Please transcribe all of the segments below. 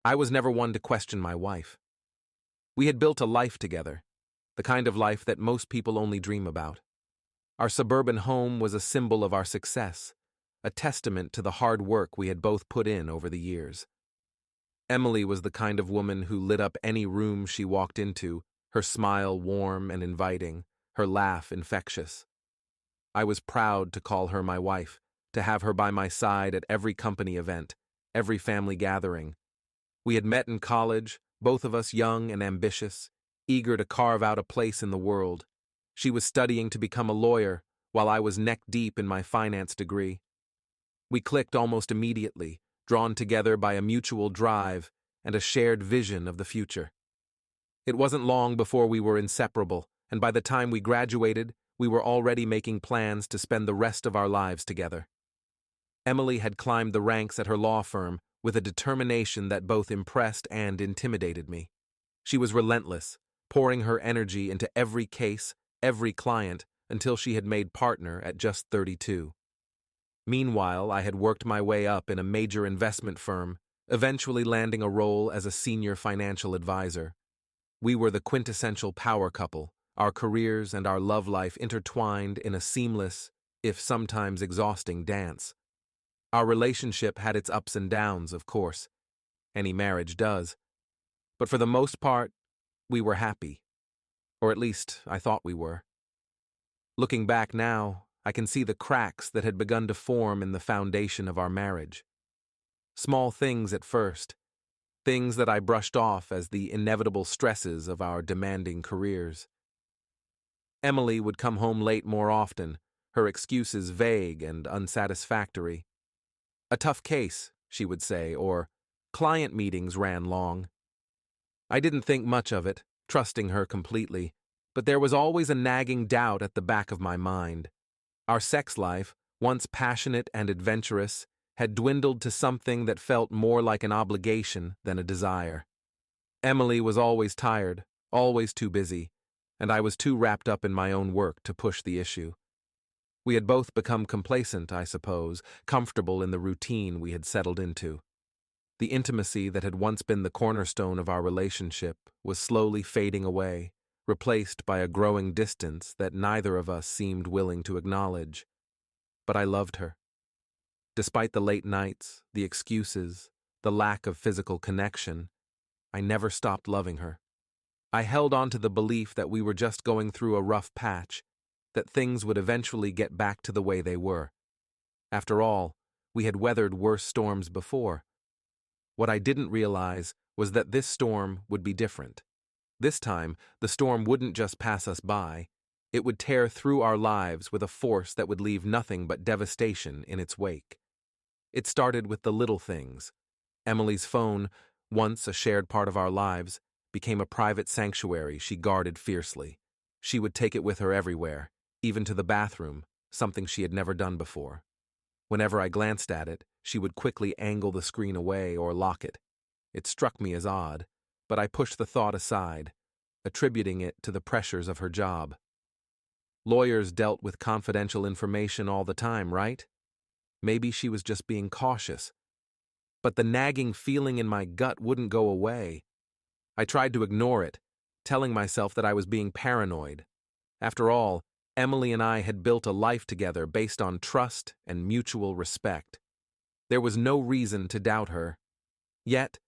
I was never one to question my wife. We had built a life together, the kind of life that most people only dream about. Our suburban home was a symbol of our success, a testament to the hard work we had both put in over the years. Emily was the kind of woman who lit up any room she walked into, her smile warm and inviting, her laugh infectious. I was proud to call her my wife, to have her by my side at every company event, every family gathering. We had met in college, both of us young and ambitious, eager to carve out a place in the world. She was studying to become a lawyer, while I was neck-deep in my finance degree. We clicked almost immediately, drawn together by a mutual drive and a shared vision of the future. It wasn't long before we were inseparable, and by the time we graduated, we were already making plans to spend the rest of our lives together. Emily had climbed the ranks at her law firm with a determination that both impressed and intimidated me. She was relentless, pouring her energy into every case, every client, until she had made partner at just 32. Meanwhile, I had worked my way up in a major investment firm, eventually landing a role as a senior financial advisor. We were the quintessential power couple, our careers and our love life intertwined in a seamless, if sometimes exhausting, dance. Our relationship had its ups and downs, of course. Any marriage does. But for the most part, we were happy. Or at least, I thought we were. Looking back now, I can see the cracks that had begun to form in the foundation of our marriage. Small things at first, things that I brushed off as the inevitable stresses of our demanding careers. Emily would come home late more often, her excuses vague and unsatisfactory. A tough case, she would say, or client meetings ran long. I didn't think much of it, trusting her completely, but there was always a nagging doubt at the back of my mind. Our sex life, once passionate and adventurous, had dwindled to something that felt more like an obligation than a desire. Emily was always tired, always too busy, and I was too wrapped up in my own work to push the issue. We had both become complacent, I suppose, comfortable in the routine we had settled into. The intimacy that had once been the cornerstone of our relationship was slowly fading away, replaced by a growing distance that neither of us seemed willing to acknowledge. But I loved her. Despite the late nights, the excuses, the lack of physical connection, I never stopped loving her. I held on to the belief that we were just going through a rough patch, that things would eventually get back to the way they were. After all, we had weathered worse storms before. What I didn't realize was that this storm would be different. This time, the storm wouldn't just pass us by. It would tear through our lives with a force that would leave nothing but devastation in its wake. It started with the little things. Emily's phone, once a shared part of our lives, became a private sanctuary she guarded fiercely. She would take it with her everywhere, even to the bathroom, something she had never done before. Whenever I glanced at it, she would quickly angle the screen away or lock it. It struck me as odd, but I pushed the thought aside, attributing it to the pressures of her job. Lawyers dealt with confidential information all the time, right? Maybe she was just being cautious. But the nagging feeling in my gut wouldn't go away. I tried to ignore it, telling myself that I was being paranoid. After all, Emily and I had built a life together based on trust and mutual respect. There was no reason to doubt her. Yet,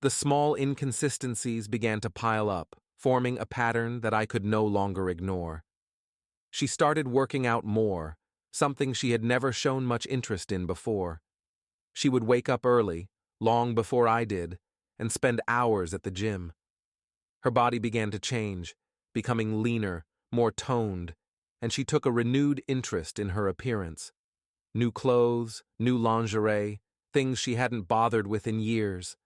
the small inconsistencies began to pile up, forming a pattern that I could no longer ignore. She started working out more, something she had never shown much interest in before. She would wake up early, long before I did, and spend hours at the gym. Her body began to change, becoming leaner, more toned, and she took a renewed interest in her appearance. New clothes, new lingerie, things she hadn't bothered with in years.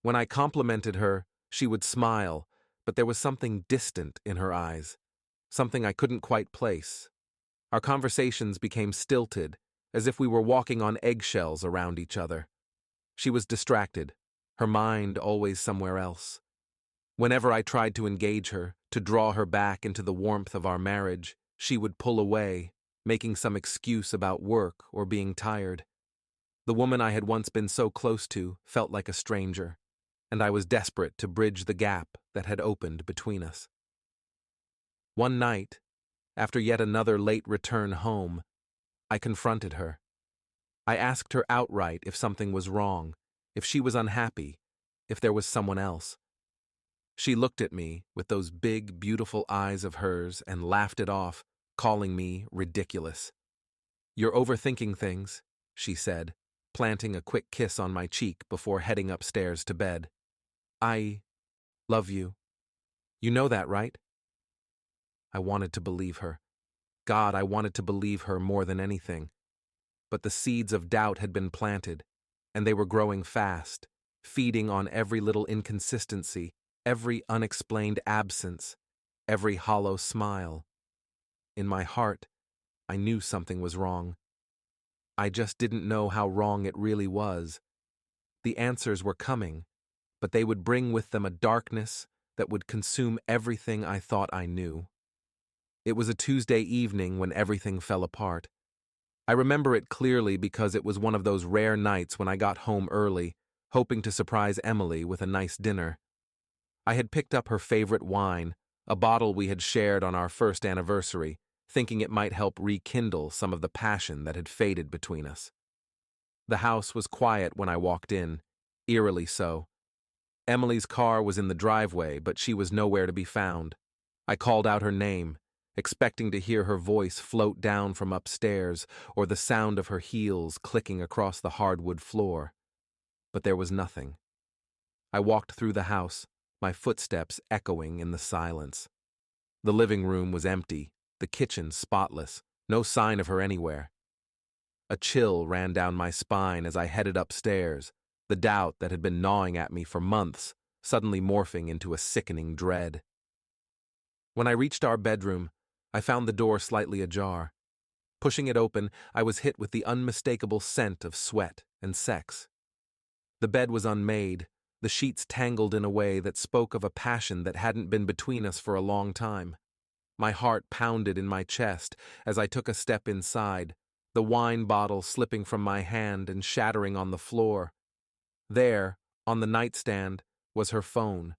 When I complimented her, she would smile, but there was something distant in her eyes, something I couldn't quite place. Our conversations became stilted, as if we were walking on eggshells around each other. She was distracted, her mind always somewhere else. Whenever I tried to engage her, to draw her back into the warmth of our marriage, she would pull away, making some excuse about work or being tired. The woman I had once been so close to felt like a stranger. and I was desperate to bridge the gap that had opened between us. One night, after yet another late return home, I confronted her. I asked her outright if something was wrong, if she was unhappy, if there was someone else. She looked at me with those big, beautiful eyes of hers and laughed it off, calling me ridiculous. "You're overthinking things," she said, planting a quick kiss on my cheek before heading upstairs to bed. "I love you. You know that, right?" I wanted to believe her. God, I wanted to believe her more than anything. But the seeds of doubt had been planted, and they were growing fast, feeding on every little inconsistency, every unexplained absence, every hollow smile. In my heart, I knew something was wrong. I just didn't know how wrong it really was. The answers were coming, but they would bring with them a darkness that would consume everything I thought I knew. It was a Tuesday evening when everything fell apart. I remember it clearly because it was one of those rare nights when I got home early, hoping to surprise Emily with a nice dinner. I had picked up her favorite wine, a bottle we had shared on our first anniversary, thinking it might help rekindle some of the passion that had faded between us. The house was quiet when I walked in, eerily so. Emily's car was in the driveway, but she was nowhere to be found. I called out her name, expecting to hear her voice float down from upstairs or the sound of her heels clicking across the hardwood floor. But there was nothing. I walked through the house, my footsteps echoing in the silence. The living room was empty, the kitchen spotless, no sign of her anywhere. A chill ran down my spine as I headed upstairs, the doubt that had been gnawing at me for months, suddenly morphing into a sickening dread. When I reached our bedroom, I found the door slightly ajar. Pushing it open, I was hit with the unmistakable scent of sweat and sex. The bed was unmade, the sheets tangled in a way that spoke of a passion that hadn't been between us for a long time. My heart pounded in my chest as I took a step inside, the wine bottle slipping from my hand and shattering on the floor. There, on the nightstand, was her phone.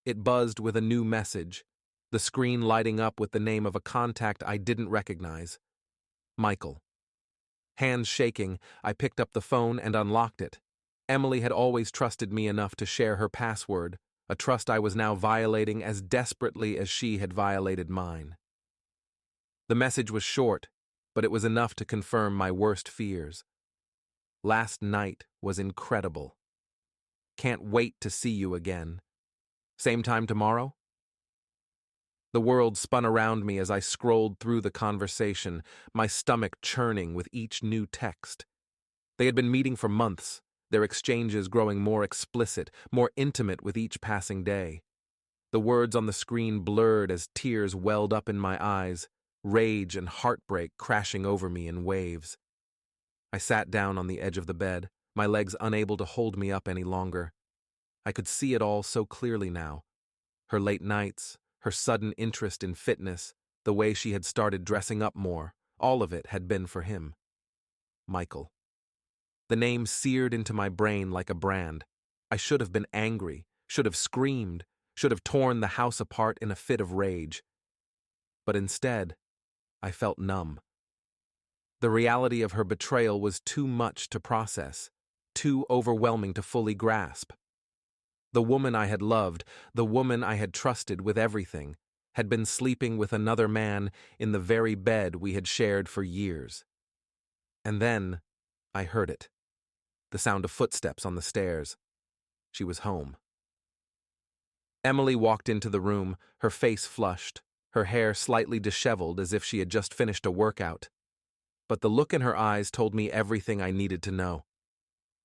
It buzzed with a new message, the screen lighting up with the name of a contact I didn't recognize. Michael. Hands shaking, I picked up the phone and unlocked it. Emily had always trusted me enough to share her password, a trust I was now violating as desperately as she had violated mine. The message was short, but it was enough to confirm my worst fears. "Last night was incredible. Can't wait to see you again. Same time tomorrow?" The world spun around me as I scrolled through the conversation, my stomach churning with each new text. They had been meeting for months, their exchanges growing more explicit, more intimate with each passing day. The words on the screen blurred as tears welled up in my eyes, rage and heartbreak crashing over me in waves. I sat down on the edge of the bed, my legs unable to hold me up any longer. I could see it all so clearly now. Her late nights, her sudden interest in fitness, the way she had started dressing up more, all of it had been for him. Michael. The name seared into my brain like a brand. I should have been angry, should have screamed, should have torn the house apart in a fit of rage. But instead, I felt numb. The reality of her betrayal was too much to process, too overwhelming to fully grasp. The woman I had loved, the woman I had trusted with everything, had been sleeping with another man in the very bed we had shared for years. And then I heard it. The sound of footsteps on the stairs. She was home. Emily walked into the room, her face flushed, her hair slightly disheveled as if she had just finished a workout. But the look in her eyes told me everything I needed to know.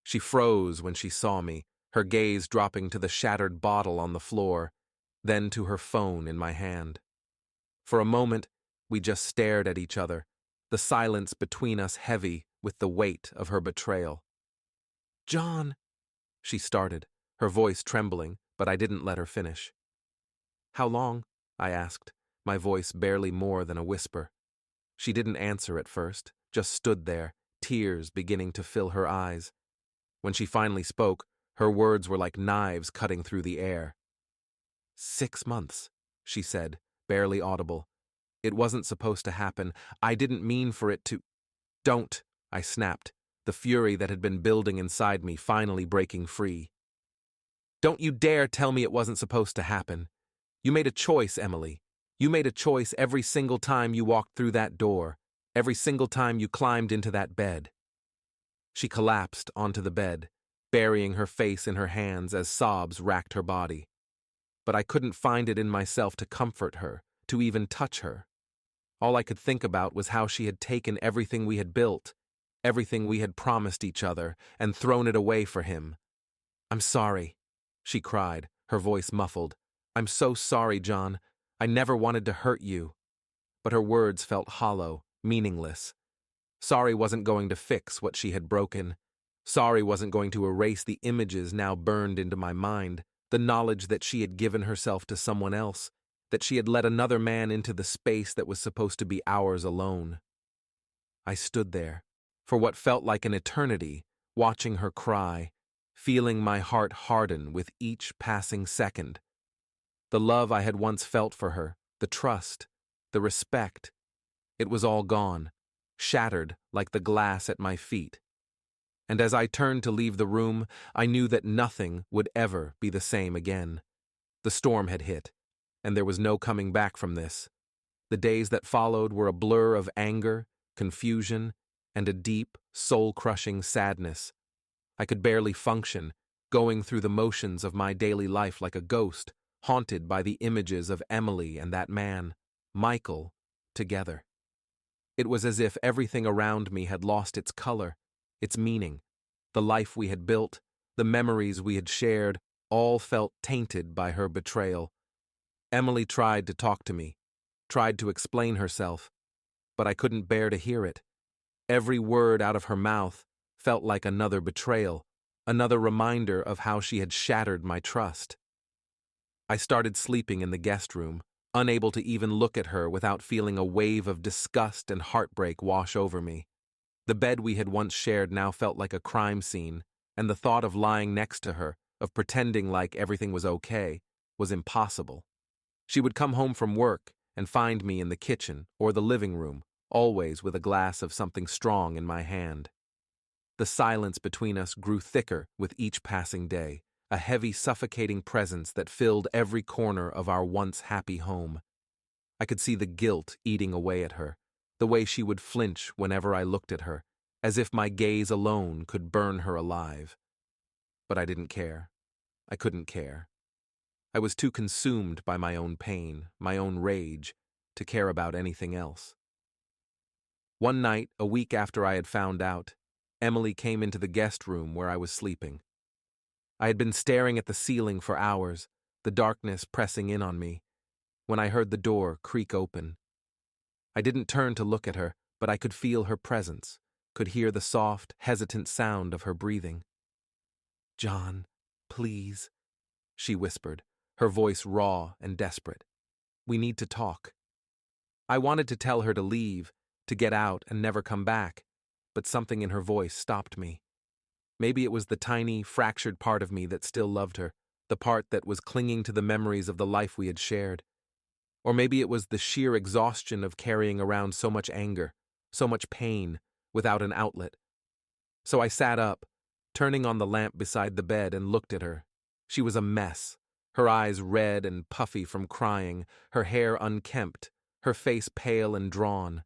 She froze when she saw me, her gaze dropping to the shattered bottle on the floor, then to her phone in my hand. For a moment, we just stared at each other, the silence between us heavy with the weight of her betrayal. "John," she started, her voice trembling, but I didn't let her finish. "How long?" I asked, my voice barely more than a whisper. She didn't answer at first, just stood there, tears beginning to fill her eyes. When she finally spoke, Her words were like knives cutting through the air. 6 months, she said, barely audible. It wasn't supposed to happen. I didn't mean for it to. Don't, I snapped, the fury that had been building inside me finally breaking free. Don't you dare tell me it wasn't supposed to happen. You made a choice, Emily. You made a choice every single time you walked through that door, every single time you climbed into that bed. She collapsed onto the bed, burying her face in her hands as sobs racked her body. But I couldn't find it in myself to comfort her, to even touch her. All I could think about was how she had taken everything we had built, everything we had promised each other, and thrown it away for him. I'm sorry, she cried, her voice muffled. I'm so sorry, John. I never wanted to hurt you. But her words felt hollow, meaningless. Sorry wasn't going to fix what she had broken. Sorry wasn't going to erase the images now burned into my mind, the knowledge that she had given herself to someone else, that she had let another man into the space that was supposed to be ours alone. I stood there, for what felt like an eternity, watching her cry, feeling my heart harden with each passing second. The love I had once felt for her, the trust, the respect, it was all gone, shattered like the glass at my feet. And as I turned to leave the room, I knew that nothing would ever be the same again. The storm had hit, and there was no coming back from this. The days that followed were a blur of anger, confusion, and a deep, soul-crushing sadness. I could barely function, going through the motions of my daily life like a ghost, haunted by the images of Emily and that man, Michael, together. It was as if everything around me had lost its color, its meaning. The life we had built, the memories we had shared, all felt tainted by her betrayal. Emily tried to talk to me, tried to explain herself, but I couldn't bear to hear it. Every word out of her mouth felt like another betrayal, another reminder of how she had shattered my trust. I started sleeping in the guest room, unable to even look at her without feeling a wave of disgust and heartbreak wash over me. The bed we had once shared now felt like a crime scene, and the thought of lying next to her, of pretending like everything was okay, was impossible. She would come home from work and find me in the kitchen or the living room, always with a glass of something strong in my hand. The silence between us grew thicker with each passing day, a heavy, suffocating presence that filled every corner of our once happy home. I could see the guilt eating away at her, the way she would flinch whenever I looked at her, as if my gaze alone could burn her alive. But I didn't care. I couldn't care. I was too consumed by my own pain, my own rage, to care about anything else. One night, a week after I had found out, Emily came into the guest room where I was sleeping. I had been staring at the ceiling for hours, the darkness pressing in on me, when I heard the door creak open. I didn't turn to look at her, but I could feel her presence, could hear the soft, hesitant sound of her breathing. "John, please," she whispered, her voice raw and desperate. "We need to talk." I wanted to tell her to leave, to get out and never come back, but something in her voice stopped me. Maybe it was the tiny, fractured part of me that still loved her, the part that was clinging to the memories of the life we had shared. Or maybe it was the sheer exhaustion of carrying around so much anger, so much pain, without an outlet. So I sat up, turning on the lamp beside the bed, and looked at her. She was a mess, her eyes red and puffy from crying, her hair unkempt, her face pale and drawn.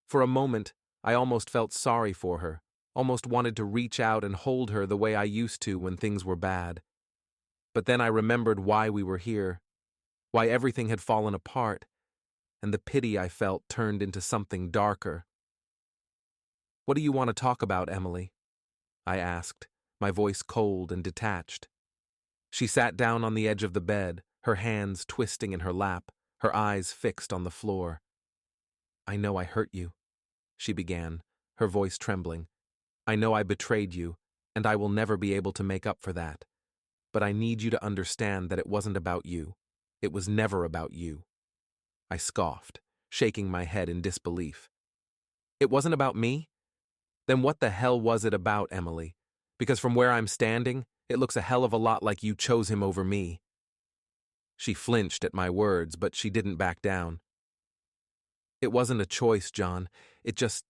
For a moment, I almost felt sorry for her, almost wanted to reach out and hold her the way I used to when things were bad. But then I remembered why we were here, why everything had fallen apart, and the pity I felt turned into something darker. "What do you want to talk about, Emily?" I asked, my voice cold and detached. She sat down on the edge of the bed, her hands twisting in her lap, her eyes fixed on the floor. "I know I hurt you," she began, her voice trembling. "I know I betrayed you, and I will never be able to make up for that. But I need you to understand that it wasn't about you. It was never about you." I scoffed, shaking my head in disbelief. "It wasn't about me? Then what the hell was it about, Emily? Because from where I'm standing, It looks a hell of a lot like you chose him over me." She flinched at my words, but she didn't back down. "It wasn't a choice, John. It just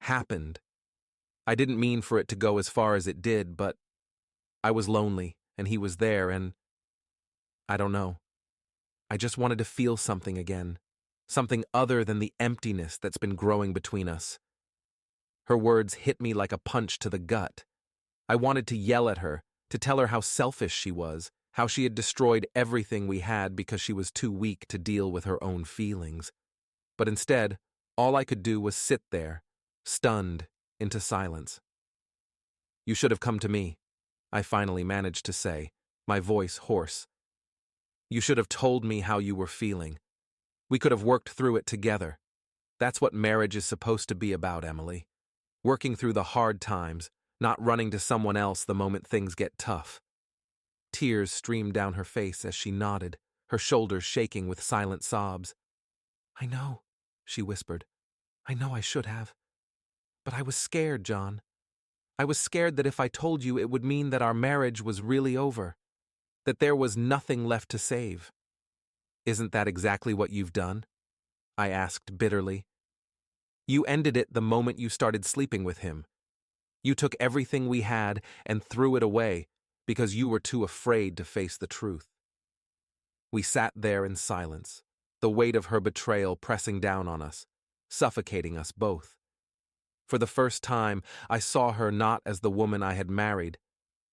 happened. I didn't mean for it to go as far as it did, but I was lonely, and he was there, and I don't know. I just wanted to feel something again. Something other than the emptiness that's been growing between us." Her words hit me like a punch to the gut. I wanted to yell at her, to tell her how selfish she was, how she had destroyed everything we had because she was too weak to deal with her own feelings. But instead, all I could do was sit there, stunned into silence. "You should have come to me," I finally managed to say, my voice hoarse. "You should have told me how you were feeling. We could have worked through it together. That's what marriage is supposed to be about, Emily. Working through the hard times, not running to someone else the moment things get tough." Tears streamed down her face as she nodded, her shoulders shaking with silent sobs. "I know," she whispered. "I know I should have. But I was scared, John. I was scared that if I told you it would mean that our marriage was really over, that there was nothing left to save." "Isn't that exactly what you've done?" I asked bitterly. "You ended it the moment you started sleeping with him. You took everything we had and threw it away because you were too afraid to face the truth." We sat there in silence, the weight of her betrayal pressing down on us, suffocating us both. For the first time, I saw her not as the woman I had married,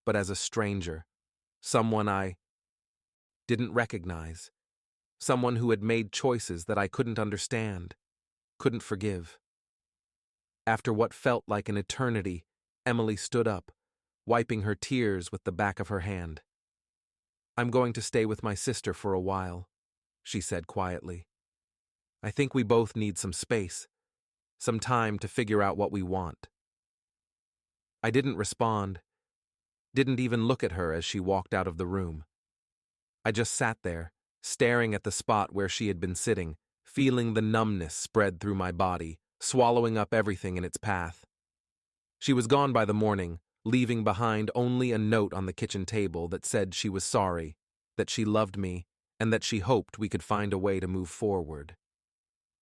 but as a stranger, someone I didn't recognize, someone who had made choices that I couldn't understand, couldn't forgive. After what felt like an eternity, Emily stood up, wiping her tears with the back of her hand. "I'm going to stay with my sister for a while," she said quietly. "I think we both need some space, some time to figure out what we want." I didn't respond, didn't even look at her as she walked out of the room. I just sat there, staring at the spot where she had been sitting, feeling the numbness spread through my body, swallowing up everything in its path. She was gone by the morning, leaving behind only a note on the kitchen table that said she was sorry, that she loved me, and that she hoped we could find a way to move forward.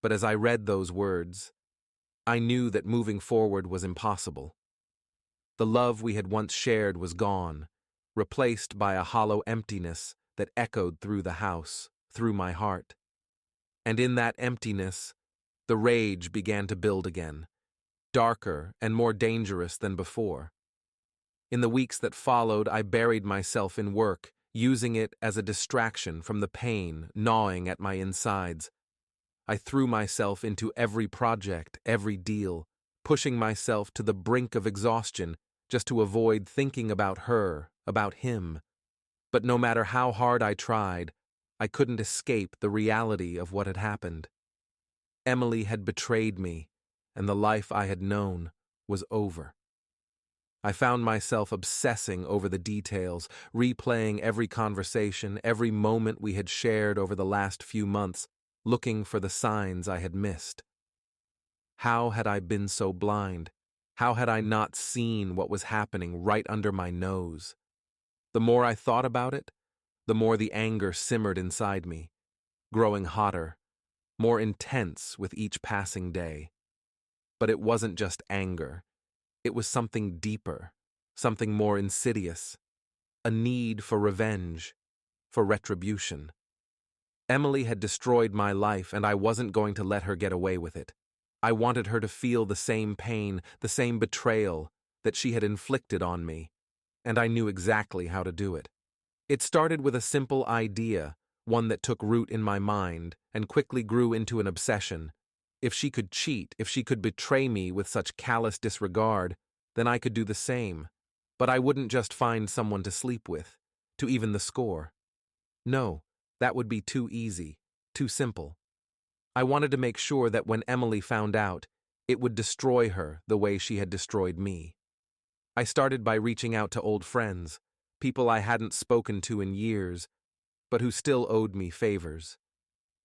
But as I read those words, I knew that moving forward was impossible. The love we had once shared was gone, replaced by a hollow emptiness that echoed through the house, through my heart. And in that emptiness, the rage began to build again, darker and more dangerous than before. In the weeks that followed, I buried myself in work, using it as a distraction from the pain gnawing at my insides. I threw myself into every project, every deal, pushing myself to the brink of exhaustion just to avoid thinking about her, about him. But no matter how hard I tried, I couldn't escape the reality of what had happened. Emily had betrayed me, and the life I had known was over. I found myself obsessing over the details, replaying every conversation, every moment we had shared over the last few months, looking for the signs I had missed. How had I been so blind? How had I not seen what was happening right under my nose? The more I thought about it, the more the anger simmered inside me, growing hotter, more intense with each passing day. But it wasn't just anger. It was something deeper, something more insidious, a need for revenge, for retribution. Emily had destroyed my life, and I wasn't going to let her get away with it. I wanted her to feel the same pain, the same betrayal that she had inflicted on me, and I knew exactly how to do it. It started with a simple idea, one that took root in my mind and quickly grew into an obsession. If she could cheat, if she could betray me with such callous disregard, then I could do the same. But I wouldn't just find someone to sleep with, to even the score. No, that would be too easy, too simple. I wanted to make sure that when Emily found out, it would destroy her the way she had destroyed me. I started by reaching out to old friends, people I hadn't spoken to in years, but who still owed me favors.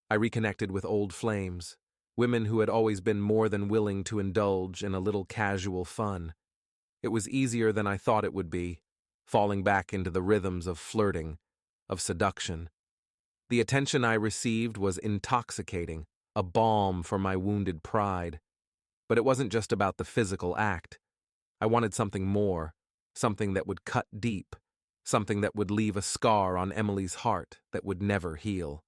I reconnected with old flames, women who had always been more than willing to indulge in a little casual fun. It was easier than I thought it would be. falling back into the rhythms of flirting, of seduction. The attention I received was intoxicating, a balm for my wounded pride. But it wasn't just about the physical act. I wanted something more, something that would cut deep, something that would leave a scar on Emily's heart that would never heal.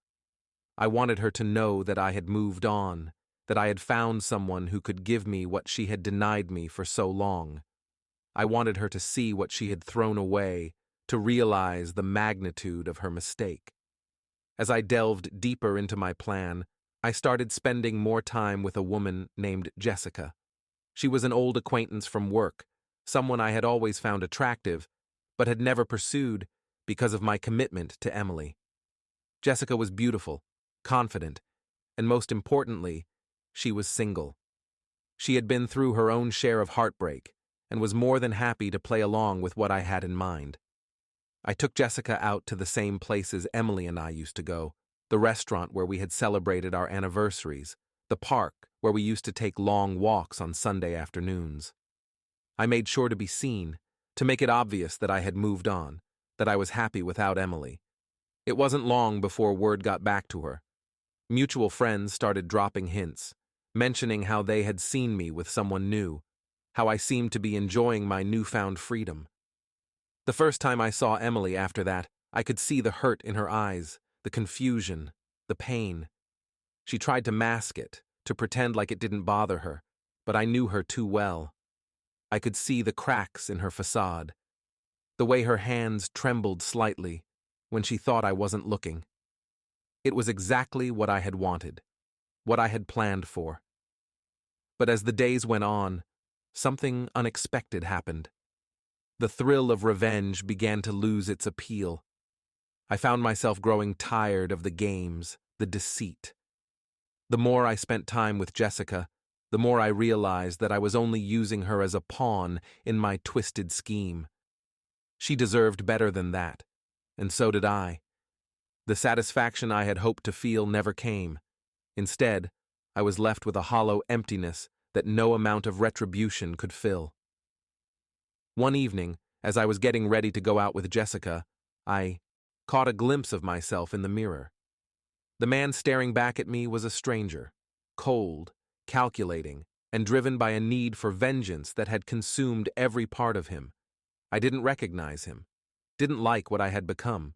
I wanted her to know that I had moved on, that I had found someone who could give me what she had denied me for so long. I wanted her to see what she had thrown away, to realize the magnitude of her mistake. As I delved deeper into my plan, I started spending more time with a woman named Jessica. She was an old acquaintance from work, someone I had always found attractive, but had never pursued because of my commitment to Emily. Jessica was beautiful, confident, and most importantly, she was single. She had been through her own share of heartbreak and was more than happy to play along with what I had in mind. I took Jessica out to the same places Emily and I used to go, the restaurant where we had celebrated our anniversaries, the park where we used to take long walks on Sunday afternoons. I made sure to be seen, to make it obvious that I had moved on, that I was happy without Emily. It wasn't long before word got back to her. Mutual friends started dropping hints, mentioning how they had seen me with someone new, how I seemed to be enjoying my newfound freedom. The first time I saw Emily after that, I could see the hurt in her eyes, the confusion, the pain. She tried to mask it, to pretend like it didn't bother her, but I knew her too well. I could see the cracks in her facade, the way her hands trembled slightly when she thought I wasn't looking. It was exactly what I had wanted, what I had planned for. But as the days went on, something unexpected happened. The thrill of revenge began to lose its appeal. I found myself growing tired of the games, the deceit. The more I spent time with Jessica, the more I realized that I was only using her as a pawn in my twisted scheme. She deserved better than that, and so did I. The satisfaction I had hoped to feel never came. Instead, I was left with a hollow emptiness that no amount of retribution could fill. One evening, as I was getting ready to go out with Jessica, I caught a glimpse of myself in the mirror. The man staring back at me was a stranger, cold, calculating, and driven by a need for vengeance that had consumed every part of him. I didn't recognize him, didn't like what I had become.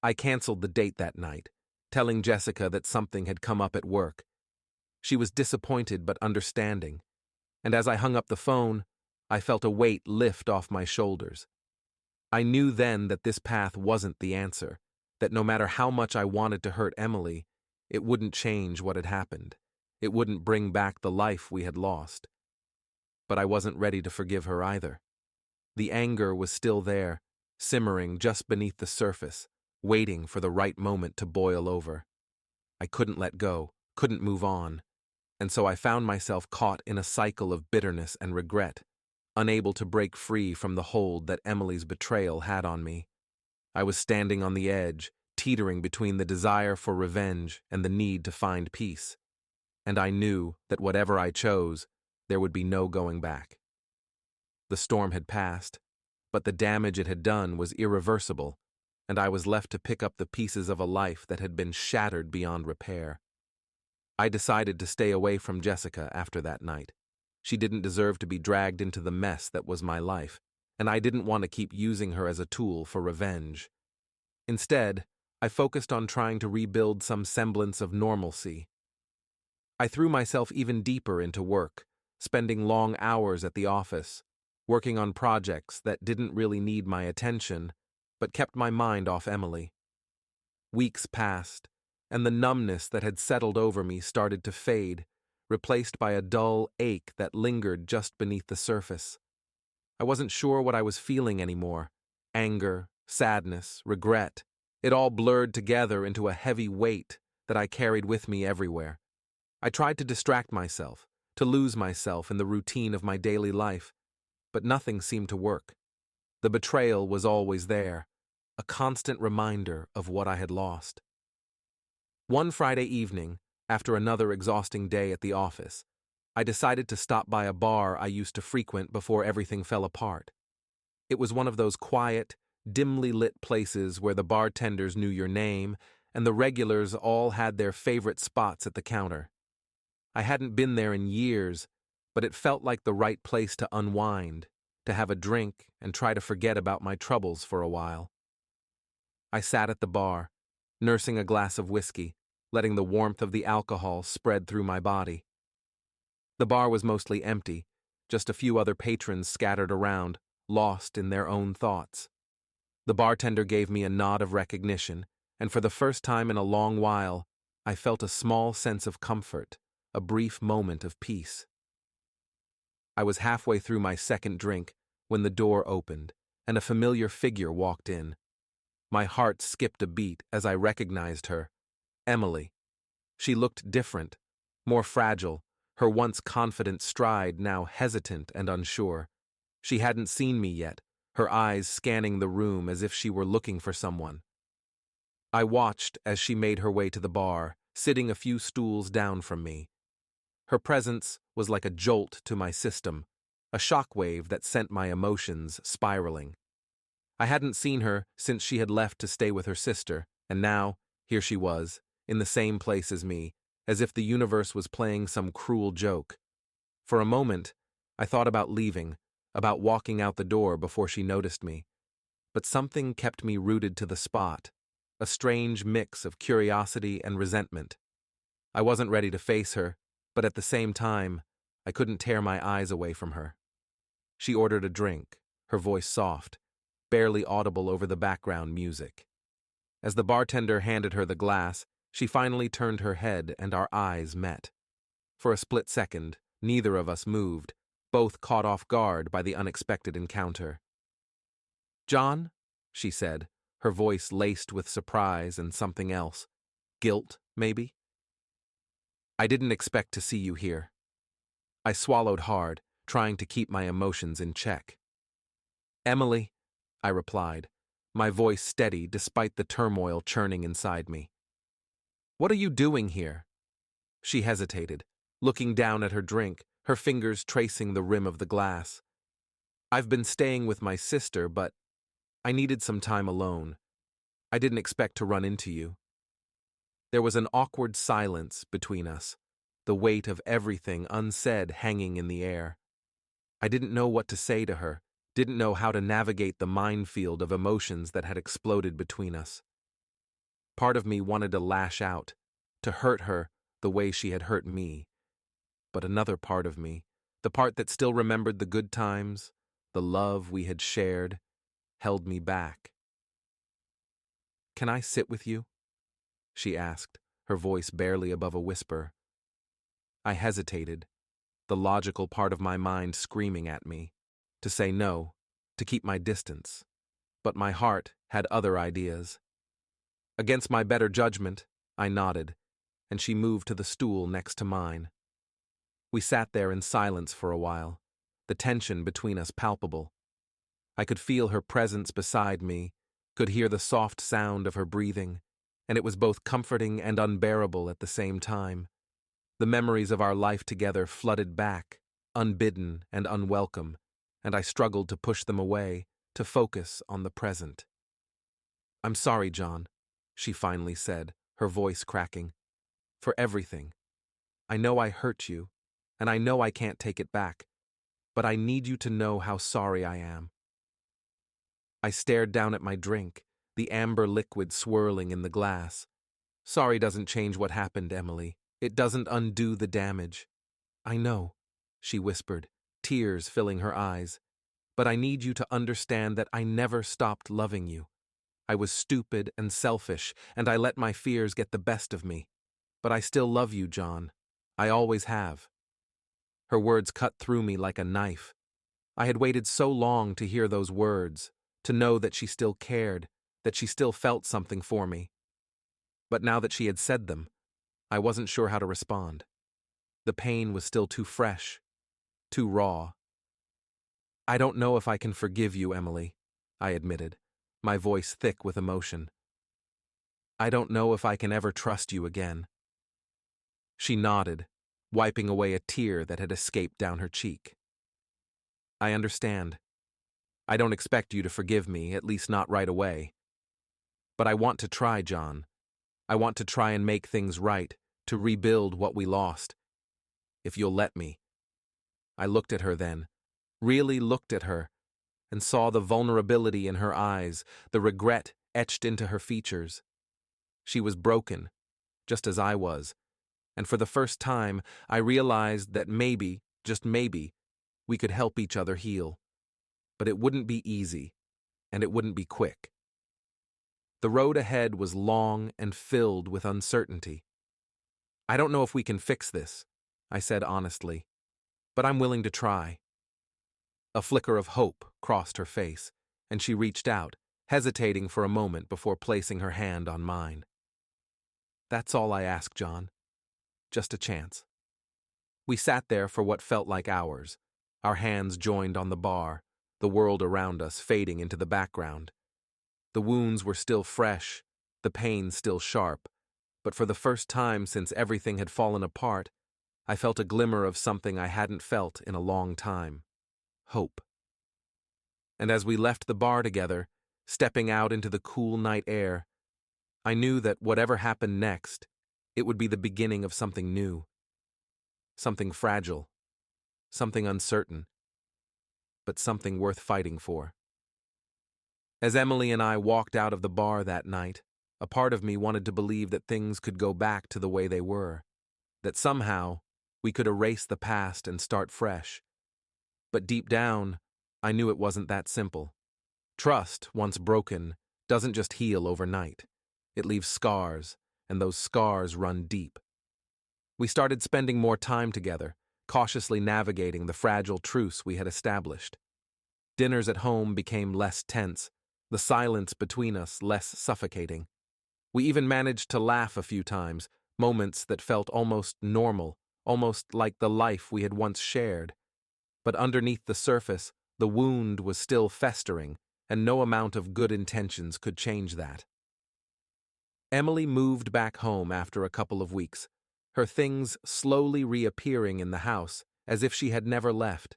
I canceled the date that night, telling Jessica that something had come up at work. She was disappointed but understanding, and as I hung up the phone, I felt a weight lift off my shoulders. I knew then that this path wasn't the answer, that no matter how much I wanted to hurt Emily, it wouldn't change what had happened. It wouldn't bring back the life we had lost. But I wasn't ready to forgive her either. The anger was still there, simmering just beneath the surface, waiting for the right moment to boil over. I couldn't let go, couldn't move on, and so I found myself caught in a cycle of bitterness and regret, unable to break free from the hold that Emily's betrayal had on me. I was standing on the edge, teetering between the desire for revenge and the need to find peace. And I knew that whatever I chose, there would be no going back. The storm had passed, but the damage it had done was irreversible, and I was left to pick up the pieces of a life that had been shattered beyond repair. I decided to stay away from Jessica after that night. She didn't deserve to be dragged into the mess that was my life, and I didn't want to keep using her as a tool for revenge. Instead, I focused on trying to rebuild some semblance of normalcy. I threw myself even deeper into work, spending long hours at the office, working on projects that didn't really need my attention, but kept my mind off Emily. Weeks passed, and the numbness that had settled over me started to fade, replaced by a dull ache that lingered just beneath the surface. I wasn't sure what I was feeling anymore. Anger, sadness, regret. It all blurred together into a heavy weight that I carried with me everywhere. I tried to distract myself, to lose myself in the routine of my daily life, but nothing seemed to work. The betrayal was always there, a constant reminder of what I had lost. One Friday evening, after another exhausting day at the office, I decided to stop by a bar I used to frequent before everything fell apart. It was one of those quiet, dimly lit places where the bartenders knew your name and the regulars all had their favorite spots at the counter. I hadn't been there in years, but it felt like the right place to unwind, to have a drink and try to forget about my troubles for a while. I sat at the bar, nursing a glass of whiskey, letting the warmth of the alcohol spread through my body. The bar was mostly empty, just a few other patrons scattered around, lost in their own thoughts. The bartender gave me a nod of recognition, and for the first time in a long while, I felt a small sense of comfort, a brief moment of peace. I was halfway through my second drink when the door opened, and a familiar figure walked in. My heart skipped a beat as I recognized her, Emily. She looked different, more fragile, her once confident stride now hesitant and unsure. She hadn't seen me yet, her eyes scanning the room as if she were looking for someone. I watched as she made her way to the bar, sitting a few stools down from me. Her presence was like a jolt to my system, a shockwave that sent my emotions spiraling. I hadn't seen her since she had left to stay with her sister, and now, here she was, in the same place as me, as if the universe was playing some cruel joke. For a moment, I thought about leaving, about walking out the door before she noticed me. But something kept me rooted to the spot, a strange mix of curiosity and resentment. I wasn't ready to face her, but at the same time, I couldn't tear my eyes away from her. She ordered a drink, her voice soft, barely audible over the background music. As the bartender handed her the glass, she finally turned her head and our eyes met. For a split second, neither of us moved, both caught off guard by the unexpected encounter. "John?" she said, her voice laced with surprise and something else. Guilt, maybe? "I didn't expect to see you here." I swallowed hard, trying to keep my emotions in check. "Emily," I replied, my voice steady despite the turmoil churning inside me. "What are you doing here?" She hesitated, looking down at her drink, her fingers tracing the rim of the glass. "I've been staying with my sister, but I needed some time alone. I didn't expect to run into you." There was an awkward silence between us, the weight of everything unsaid hanging in the air. I didn't know what to say to her, didn't know how to navigate the minefield of emotions that had exploded between us. Part of me wanted to lash out, to hurt her the way she had hurt me. But another part of me, the part that still remembered the good times, the love we had shared, held me back. "Can I sit with you?" she asked, her voice barely above a whisper. I hesitated, the logical part of my mind screaming at me, to say no, to keep my distance. But my heart had other ideas. Against my better judgment, I nodded, and she moved to the stool next to mine. We sat there in silence for a while, the tension between us palpable. I could feel her presence beside me, could hear the soft sound of her breathing, and it was both comforting and unbearable at the same time. The memories of our life together flooded back, unbidden and unwelcome, and I struggled to push them away, to focus on the present. "I'm sorry, John," she finally said, her voice cracking, "for everything. I know I hurt you, and I know I can't take it back, but I need you to know how sorry I am." I stared down at my drink, the amber liquid swirling in the glass. "Sorry doesn't change what happened, Emily. It doesn't undo the damage." "I know," she whispered, tears filling her eyes. "But I need you to understand that I never stopped loving you. I was stupid and selfish, and I let my fears get the best of me. But I still love you, John. I always have." Her words cut through me like a knife. I had waited so long to hear those words, to know that she still cared, that she still felt something for me. But now that she had said them, I wasn't sure how to respond. The pain was still too fresh, too raw. "I don't know if I can forgive you, Emily," I admitted, my voice thick with emotion. "I don't know if I can ever trust you again." She nodded, wiping away a tear that had escaped down her cheek. "I understand. I don't expect you to forgive me, at least not right away. But I want to try, John. I want to try and make things right, to rebuild what we lost. If you'll let me. I looked at her then, really looked at her, and saw the vulnerability in her eyes, the regret etched into her features. She was broken, just as I was, and for the first time I realized that maybe, just maybe, we could help each other heal. But it wouldn't be easy, and it wouldn't be quick. The road ahead was long and filled with uncertainty. I don't know if we can fix this, I said honestly, but I'm willing to try. A flicker of hope crossed her face, and she reached out, hesitating for a moment before placing her hand on mine. That's all I ask, John. Just a chance. We sat there for what felt like hours, our hands joined on the bar, the world around us fading into the background. The wounds were still fresh, the pain still sharp, but for the first time since everything had fallen apart, I felt a glimmer of something I hadn't felt in a long time. Hope. And as we left the bar together, stepping out into the cool night air, I knew that whatever happened next, it would be the beginning of something new. Something fragile, something uncertain, but something worth fighting for. As Emily and I walked out of the bar that night, a part of me wanted to believe that things could go back to the way they were, that somehow we could erase the past and start fresh. But deep down, I knew it wasn't that simple. Trust, once broken, doesn't just heal overnight. It leaves scars, and those scars run deep. We started spending more time together, cautiously navigating the fragile truce we had established. Dinners at home became less tense, the silence between us less suffocating. We even managed to laugh a few times, moments that felt almost normal, almost like the life we had once shared. But underneath the surface, the wound was still festering, and no amount of good intentions could change that. Emily moved back home after a couple of weeks, her things slowly reappearing in the house, as if she had never left.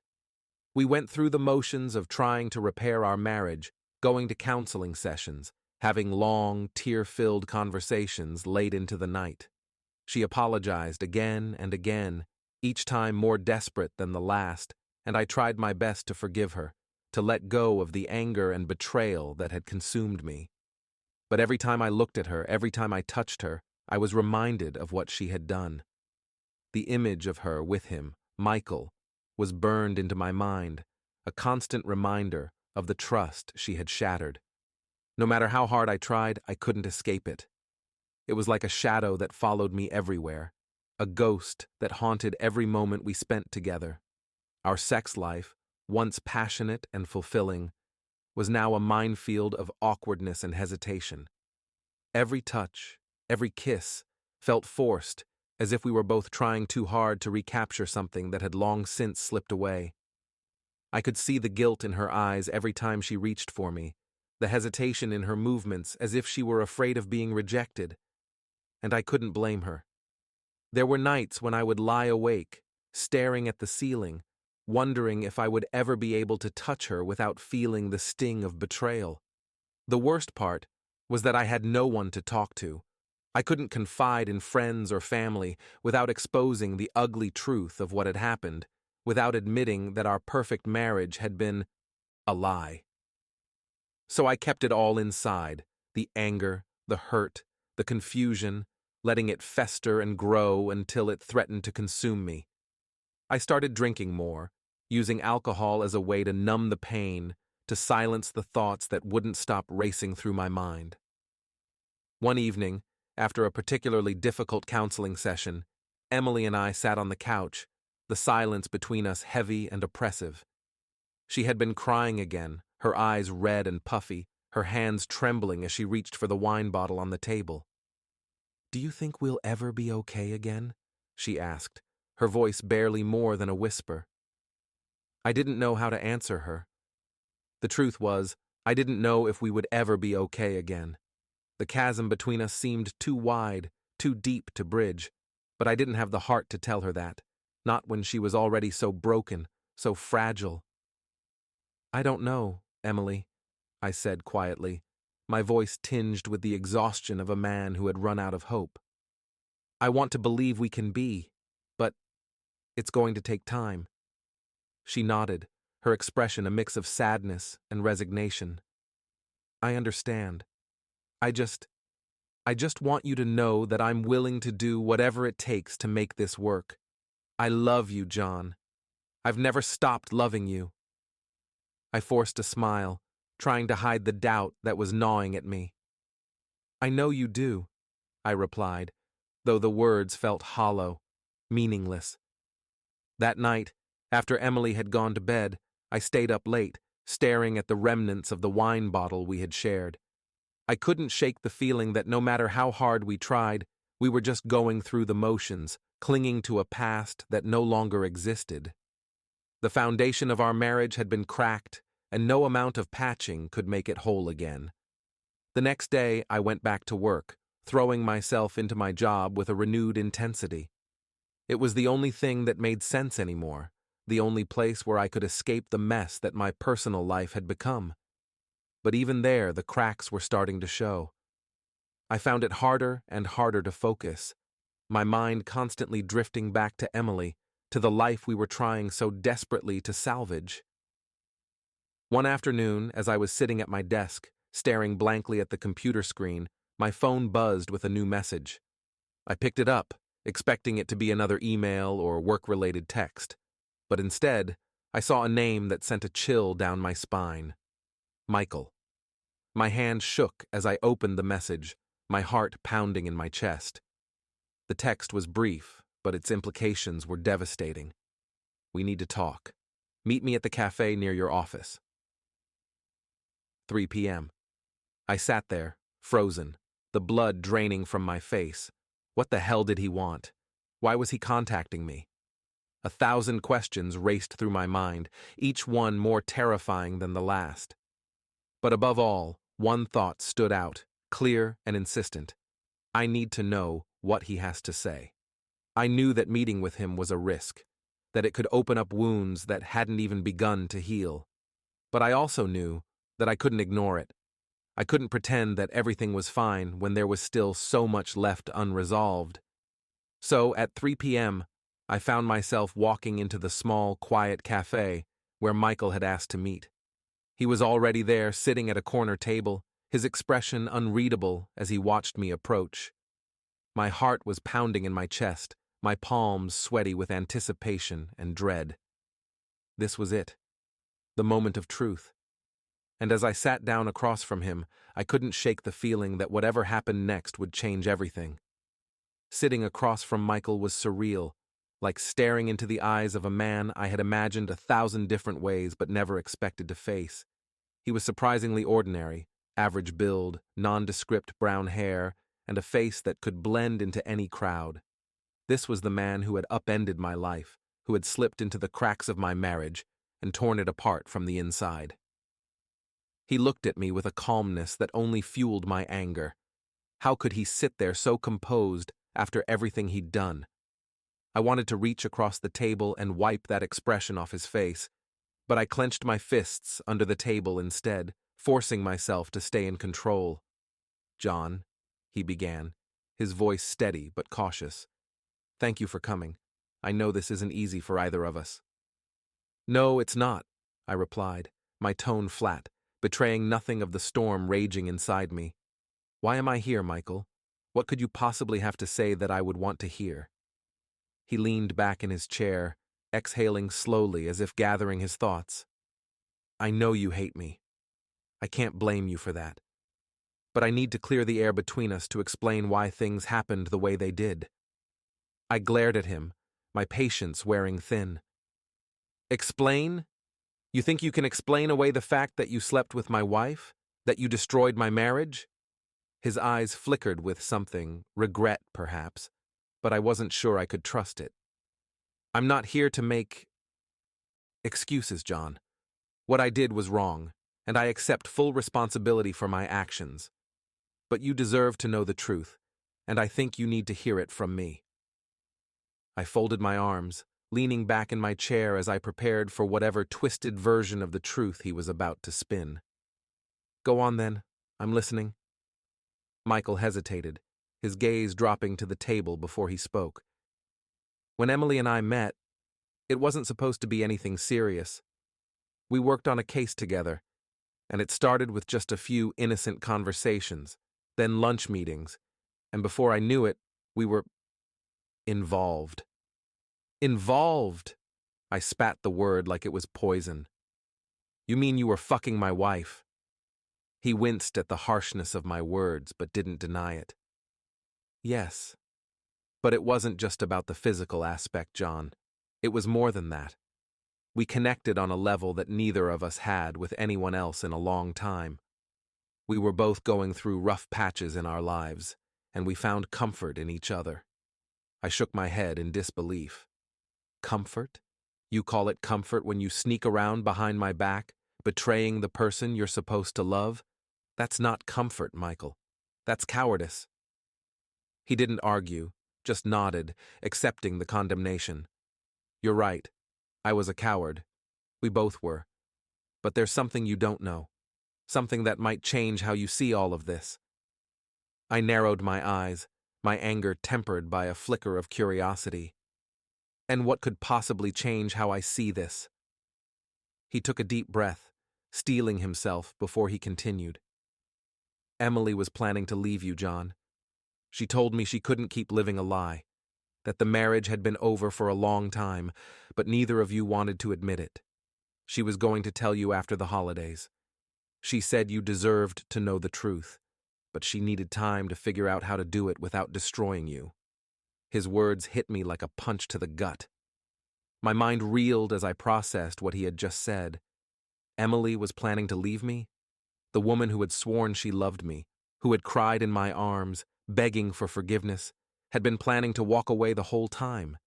We went through the motions of trying to repair our marriage, going to counseling sessions, having long, tear-filled conversations late into the night. She apologized again and again, each time more desperate than the last, and I tried my best to forgive her, to let go of the anger and betrayal that had consumed me. But every time I looked at her, every time I touched her, I was reminded of what she had done. The image of her with him, Michael, was burned into my mind, a constant reminder of the trust she had shattered. No matter how hard I tried, I couldn't escape it. It was like a shadow that followed me everywhere, a ghost that haunted every moment we spent together. Our sex life, once passionate and fulfilling, was now a minefield of awkwardness and hesitation. Every touch, every kiss, felt forced, as if we were both trying too hard to recapture something that had long since slipped away. I could see the guilt in her eyes every time she reached for me, the hesitation in her movements as if she were afraid of being rejected, and I couldn't blame her. There were nights when I would lie awake, staring at the ceiling, wondering if I would ever be able to touch her without feeling the sting of betrayal. The worst part was that I had no one to talk to. I couldn't confide in friends or family without exposing the ugly truth of what had happened, without admitting that our perfect marriage had been a lie. So I kept it all inside, the anger, the hurt, the confusion, letting it fester and grow until it threatened to consume me. I started drinking more, using alcohol as a way to numb the pain, to silence the thoughts that wouldn't stop racing through my mind. One evening, after a particularly difficult counseling session, Emily and I sat on the couch, the silence between us heavy and oppressive. She had been crying again, her eyes red and puffy, her hands trembling as she reached for the wine bottle on the table. "Do you think we'll ever be okay again?" she asked, her voice barely more than a whisper. I didn't know how to answer her. The truth was, I didn't know if we would ever be okay again. The chasm between us seemed too wide, too deep to bridge, but I didn't have the heart to tell her that, not when she was already so broken, so fragile. "I don't know," Emily," I said quietly, my voice tinged with the exhaustion of a man who had run out of hope. "I want to believe we can be, but it's going to take time." She nodded, her expression a mix of sadness and resignation. "I understand. I just want you to know that I'm willing to do whatever it takes to make this work. I love you, John. I've never stopped loving you." I forced a smile, trying to hide the doubt that was gnawing at me. "I know you do," I replied, though the words felt hollow, meaningless. That night, after Emily had gone to bed, I stayed up late, staring at the remnants of the wine bottle we had shared. I couldn't shake the feeling that no matter how hard we tried, we were just going through the motions, clinging to a past that no longer existed. The foundation of our marriage had been cracked, and no amount of patching could make it whole again. The next day, I went back to work, throwing myself into my job with a renewed intensity. It was the only thing that made sense anymore, the only place where I could escape the mess that my personal life had become. But even there, the cracks were starting to show. I found it harder and harder to focus, my mind constantly drifting back to Emily, to the life we were trying so desperately to salvage. One afternoon, as I was sitting at my desk, staring blankly at the computer screen, my phone buzzed with a new message. I picked it up, expecting it to be another email or work-related text. But instead, I saw a name that sent a chill down my spine. Michael. My hand shook as I opened the message, my heart pounding in my chest. The text was brief, but its implications were devastating. "We need to talk. Meet me at the cafe near your office." 3 p.m. I sat there, frozen, the blood draining from my face. What the hell did he want? Why was he contacting me? 1,000 questions raced through my mind, each one more terrifying than the last. But above all, one thought stood out, clear and insistent. I need to know what he has to say. I knew that meeting with him was a risk, that it could open up wounds that hadn't even begun to heal. But I also knew that I couldn't ignore it. I couldn't pretend that everything was fine when there was still so much left unresolved. So, at 3 p.m., I found myself walking into the small, quiet cafe where Michael had asked to meet. He was already there, sitting at a corner table, his expression unreadable as he watched me approach. My heart was pounding in my chest, my palms sweaty with anticipation and dread. This was it, the moment of truth. And as I sat down across from him, I couldn't shake the feeling that whatever happened next would change everything. Sitting across from Michael was surreal, like staring into the eyes of a man I had imagined 1,000 different ways but never expected to face. He was surprisingly ordinary, average build, nondescript brown hair, and a face that could blend into any crowd. This was the man who had upended my life, who had slipped into the cracks of my marriage and torn it apart from the inside. He looked at me with a calmness that only fueled my anger. How could he sit there so composed after everything he'd done? I wanted to reach across the table and wipe that expression off his face, but I clenched my fists under the table instead, forcing myself to stay in control. "John," he began, his voice steady but cautious. "Thank you for coming. I know this isn't easy for either of us." "No, it's not," I replied, my tone flat, betraying nothing of the storm raging inside me. "Why am I here, Michael? What could you possibly have to say that I would want to hear?" He leaned back in his chair, exhaling slowly as if gathering his thoughts. "I know you hate me. I can't blame you for that. But I need to clear the air between us to explain why things happened the way they did." I glared at him, my patience wearing thin. "Explain? You think you can explain away the fact that you slept with my wife? That you destroyed my marriage?" His eyes flickered with something, regret perhaps, but I wasn't sure I could trust it. "I'm not here to make excuses, John. What I did was wrong, and I accept full responsibility for my actions. But you deserve to know the truth, and I think you need to hear it from me." I folded my arms, leaning back in my chair as I prepared for whatever twisted version of the truth he was about to spin. Go on then, I'm listening. Michael hesitated, his gaze dropping to the table before he spoke. When Emily and I met, it wasn't supposed to be anything serious. We worked on a case together, and it started with just a few innocent conversations, then lunch meetings, and before I knew it, we were involved. Involved! I spat the word like it was poison. You mean you were fucking my wife? He winced at the harshness of my words, but didn't deny it. Yes. But it wasn't just about the physical aspect, John. It was more than that. We connected on a level that neither of us had with anyone else in a long time. We were both going through rough patches in our lives, and we found comfort in each other. I shook my head in disbelief. Comfort? You call it comfort when you sneak around behind my back, betraying the person you're supposed to love? That's not comfort, Michael. That's cowardice. He didn't argue, just nodded, accepting the condemnation. You're right. I was a coward. We both were. But there's something you don't know. Something that might change how you see all of this. I narrowed my eyes, my anger tempered by a flicker of curiosity. And what could possibly change how I see this? He took a deep breath, steeling himself before he continued. Emily was planning to leave you, John. She told me she couldn't keep living a lie, that the marriage had been over for a long time, but neither of you wanted to admit it. She was going to tell you after the holidays. She said you deserved to know the truth, but she needed time to figure out how to do it without destroying you. His words hit me like a punch to the gut. My mind reeled as I processed what he had just said. Emily was planning to leave me? The woman who had sworn she loved me, who had cried in my arms, begging for forgiveness, had been planning to walk away the whole time.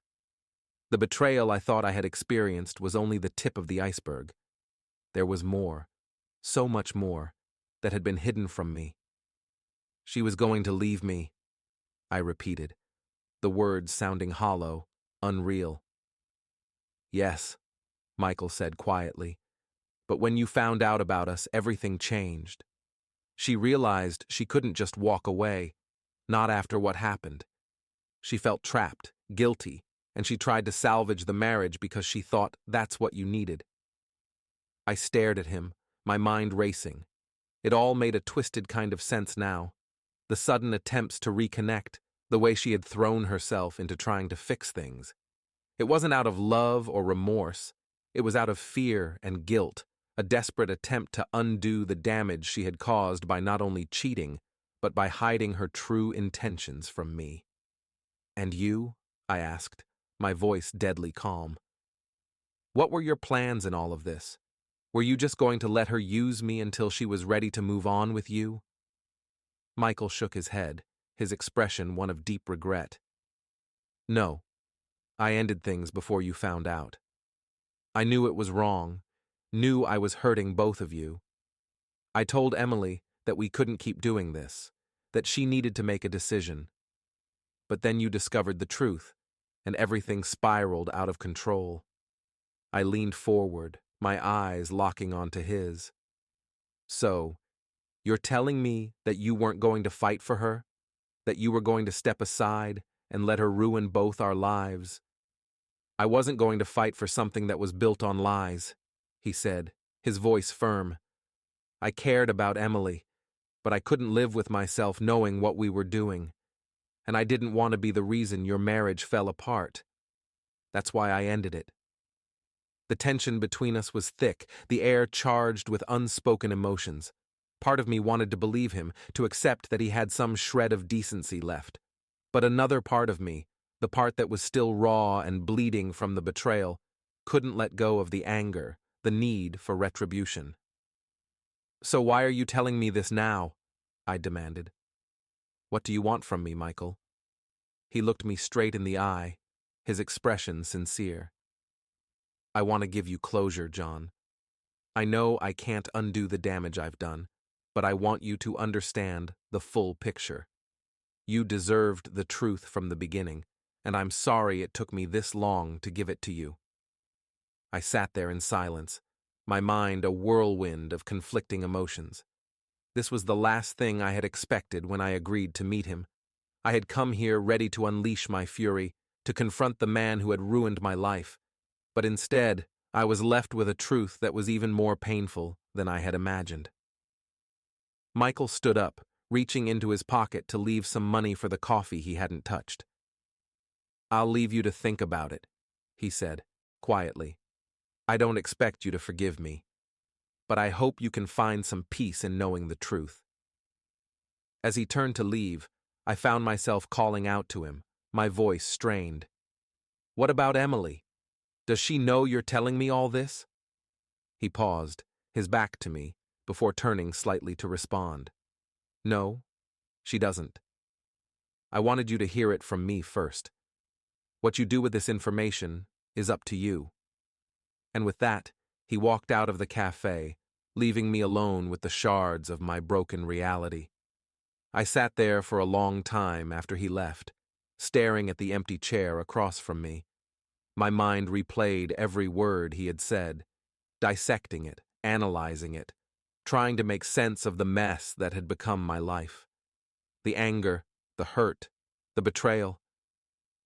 The betrayal I thought I had experienced was only the tip of the iceberg. There was more, so much more, that had been hidden from me. She was going to leave me, I repeated, the words sounding hollow, unreal. Yes, Michael said quietly, but when you found out about us, everything changed. She realized she couldn't just walk away, not after what happened. She felt trapped, guilty, and she tried to salvage the marriage because she thought that's what you needed. I stared at him, my mind racing. It all made a twisted kind of sense now. The sudden attempts to reconnect, the way she had thrown herself into trying to fix things. It wasn't out of love or remorse. It was out of fear and guilt, a desperate attempt to undo the damage she had caused by not only cheating, but by hiding her true intentions from me. And you? I asked, my voice deadly calm. What were your plans in all of this? Were you just going to let her use me until she was ready to move on with you? Michael shook his head, his expression one of deep regret. No, I ended things before you found out. I knew it was wrong, knew I was hurting both of you. I told Emily that we couldn't keep doing this, that she needed to make a decision. But then you discovered the truth, and everything spiraled out of control. I leaned forward, my eyes locking onto his. So, you're telling me that you weren't going to fight for her? That you were going to step aside and let her ruin both our lives? I wasn't going to fight for something that was built on lies, he said, his voice firm. I cared about Emily, but I couldn't live with myself knowing what we were doing. And I didn't want to be the reason your marriage fell apart. That's why I ended it. The tension between us was thick, the air charged with unspoken emotions. Part of me wanted to believe him, to accept that he had some shred of decency left. But another part of me, the part that was still raw and bleeding from the betrayal, couldn't let go of the anger, the need for retribution. So why are you telling me this now? I demanded. What do you want from me, Michael? He looked me straight in the eye, his expression sincere. I want to give you closure, John. I know I can't undo the damage I've done, but I want you to understand the full picture. You deserved the truth from the beginning, and I'm sorry it took me this long to give it to you." I sat there in silence, my mind a whirlwind of conflicting emotions. This was the last thing I had expected when I agreed to meet him. I had come here ready to unleash my fury, to confront the man who had ruined my life. But instead, I was left with a truth that was even more painful than I had imagined. Michael stood up, reaching into his pocket to leave some money for the coffee he hadn't touched. "I'll leave you to think about it," he said, quietly. "I don't expect you to forgive me, but I hope you can find some peace in knowing the truth." As he turned to leave, I found myself calling out to him, my voice strained. "What about Emily? Does she know you're telling me all this?" He paused, his back to me, before turning slightly to respond. "No, she doesn't. I wanted you to hear it from me first. What you do with this information is up to you." And with that, he walked out of the cafe, leaving me alone with the shards of my broken reality. I sat there for a long time after he left, staring at the empty chair across from me. My mind replayed every word he had said, dissecting it, analyzing it, trying to make sense of the mess that had become my life. The anger, the hurt, the betrayal,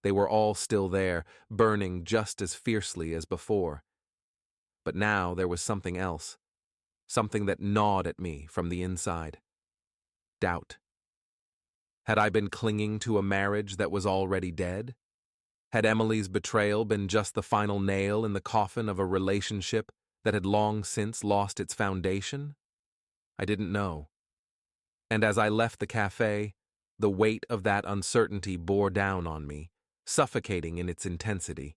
they were all still there, burning just as fiercely as before. But now there was something else, something that gnawed at me from the inside. Doubt. Had I been clinging to a marriage that was already dead? Had Emily's betrayal been just the final nail in the coffin of a relationship that had long since lost its foundation? I didn't know. And as I left the cafe, the weight of that uncertainty bore down on me, suffocating in its intensity.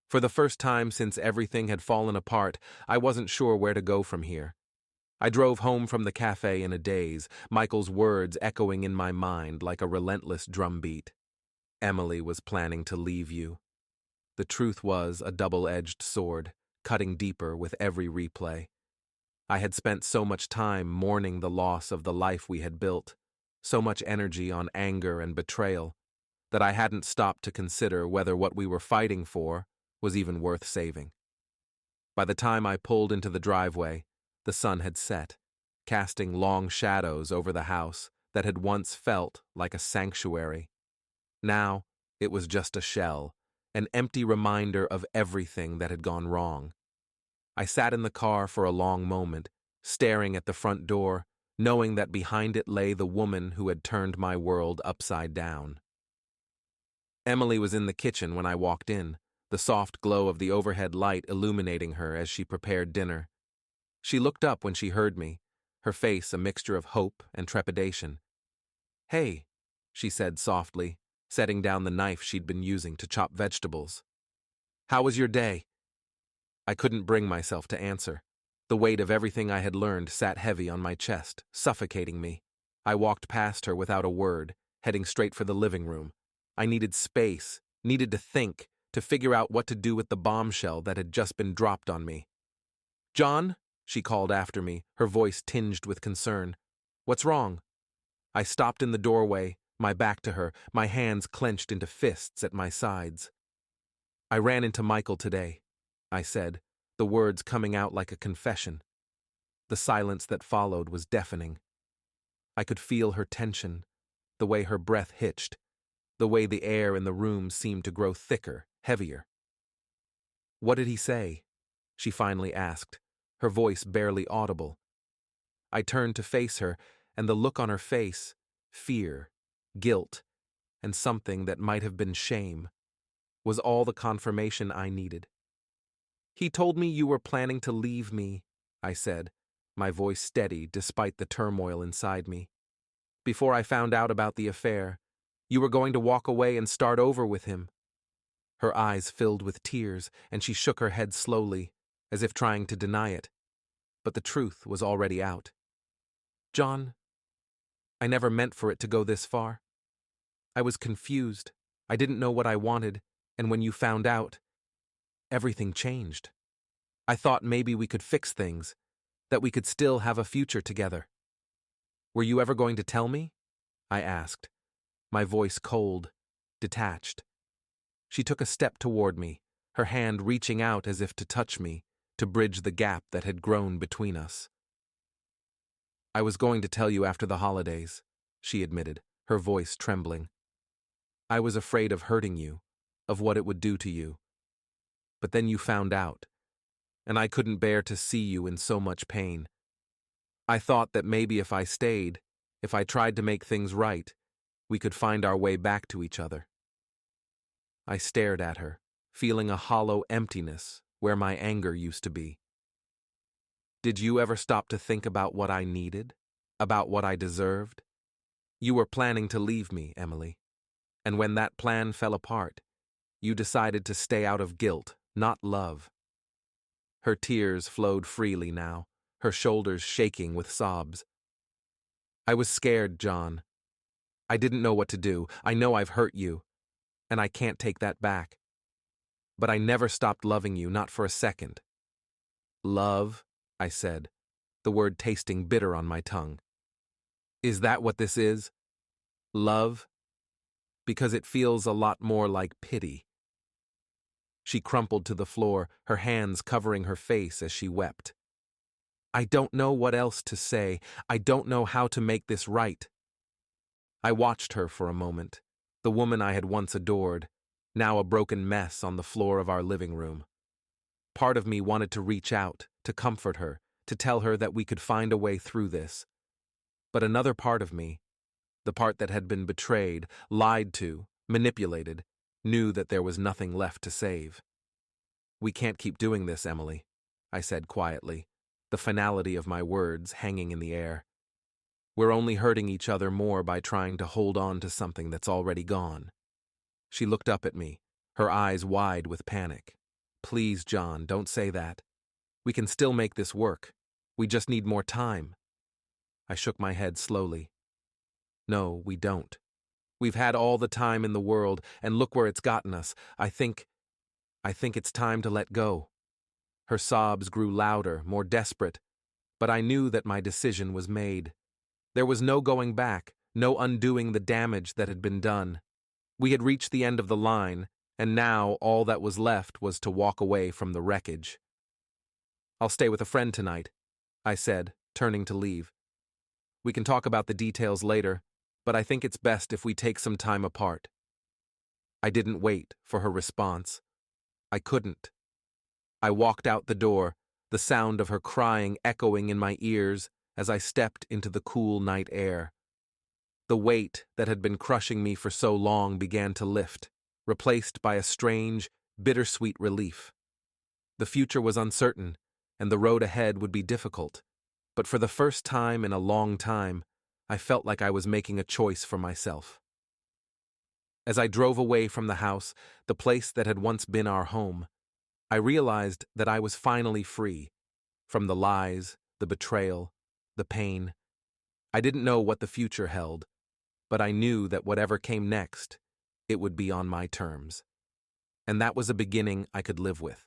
For the first time since everything had fallen apart, I wasn't sure where to go from here. I drove home from the cafe in a daze, Michael's words echoing in my mind like a relentless drumbeat. Emily was planning to leave you. The truth was a double-edged sword, cutting deeper with every replay. I had spent so much time mourning the loss of the life we had built, so much energy on anger and betrayal, that I hadn't stopped to consider whether what we were fighting for was even worth saving. By the time I pulled into the driveway, the sun had set, casting long shadows over the house that had once felt like a sanctuary. Now, it was just a shell, an empty reminder of everything that had gone wrong. I sat in the car for a long moment, staring at the front door, knowing that behind it lay the woman who had turned my world upside down. Emily was in the kitchen when I walked in, the soft glow of the overhead light illuminating her as she prepared dinner. She looked up when she heard me, her face a mixture of hope and trepidation. "Hey," she said softly, setting down the knife she'd been using to chop vegetables. "How was your day?" I couldn't bring myself to answer. The weight of everything I had learned sat heavy on my chest, suffocating me. I walked past her without a word, heading straight for the living room. I needed space, needed to think, to figure out what to do with the bombshell that had just been dropped on me. "John?" she called after me, her voice tinged with concern. "What's wrong?" I stopped in the doorway, my back to her, my hands clenched into fists at my sides. "I ran into Michael today," I said, the words coming out like a confession. The silence that followed was deafening. I could feel her tension, the way her breath hitched, the way the air in the room seemed to grow thicker, heavier. "What did he say?" she finally asked, her voice barely audible. I turned to face her, and the look on her face, fear, guilt, and something that might have been shame, was all the confirmation I needed. "He told me you were planning to leave me," I said, my voice steady despite the turmoil inside me. "Before I found out about the affair, you were going to walk away and start over with him." Her eyes filled with tears, and she shook her head slowly, as if trying to deny it. But the truth was already out. "John, I never meant for it to go this far. I was confused. I didn't know what I wanted, and when you found out, everything changed. I thought maybe we could fix things, that we could still have a future together." "Were you ever going to tell me?" I asked, my voice cold, detached. She took a step toward me, her hand reaching out as if to touch me, to bridge the gap that had grown between us. "I was going to tell you after the holidays," she admitted, her voice trembling. "I was afraid of hurting you, of what it would do to you. But then you found out, and I couldn't bear to see you in so much pain. I thought that maybe if I stayed, if I tried to make things right, we could find our way back to each other." I stared at her, feeling a hollow emptiness where my anger used to be. "Did you ever stop to think about what I needed? About what I deserved? You were planning to leave me, Emily. And when that plan fell apart, you decided to stay out of guilt, not love." Her tears flowed freely now, her shoulders shaking with sobs. "I was scared, John. I didn't know what to do. I know I've hurt you, and I can't take that back. But I never stopped loving you, not for a second." "Love?" I said, the word tasting bitter on my tongue. "Is that what this is? Love? Because it feels a lot more like pity." She crumpled to the floor, her hands covering her face as she wept. "I don't know what else to say. I don't know how to make this right." I watched her for a moment, the woman I had once adored, now a broken mess on the floor of our living room. Part of me wanted to reach out, to comfort her, to tell her that we could find a way through this. But another part of me, the part that had been betrayed, lied to, manipulated, knew that there was nothing left to save. "We can't keep doing this, Emily," I said quietly, the finality of my words hanging in the air. "We're only hurting each other more by trying to hold on to something that's already gone." She looked up at me, her eyes wide with panic. "Please, John, don't say that. We can still make this work. We just need more time." I shook my head slowly. "No, we don't. We've had all the time in the world, and look where it's gotten us. I think it's time to let go." Her sobs grew louder, more desperate, but I knew that my decision was made. There was no going back, no undoing the damage that had been done. We had reached the end of the line, and now all that was left was to walk away from the wreckage. "I'll stay with a friend tonight," I said, turning to leave. "We can talk about the details later, but I think it's best if we take some time apart." I didn't wait for her response. I couldn't. I walked out the door, the sound of her crying echoing in my ears as I stepped into the cool night air. The weight that had been crushing me for so long began to lift, replaced by a strange, bittersweet relief. The future was uncertain, and the road ahead would be difficult, but for the first time in a long time, I felt like I was making a choice for myself. As I drove away from the house, the place that had once been our home, I realized that I was finally free from the lies, the betrayal, the pain. I didn't know what the future held, but I knew that whatever came next, it would be on my terms. And that was a beginning I could live with.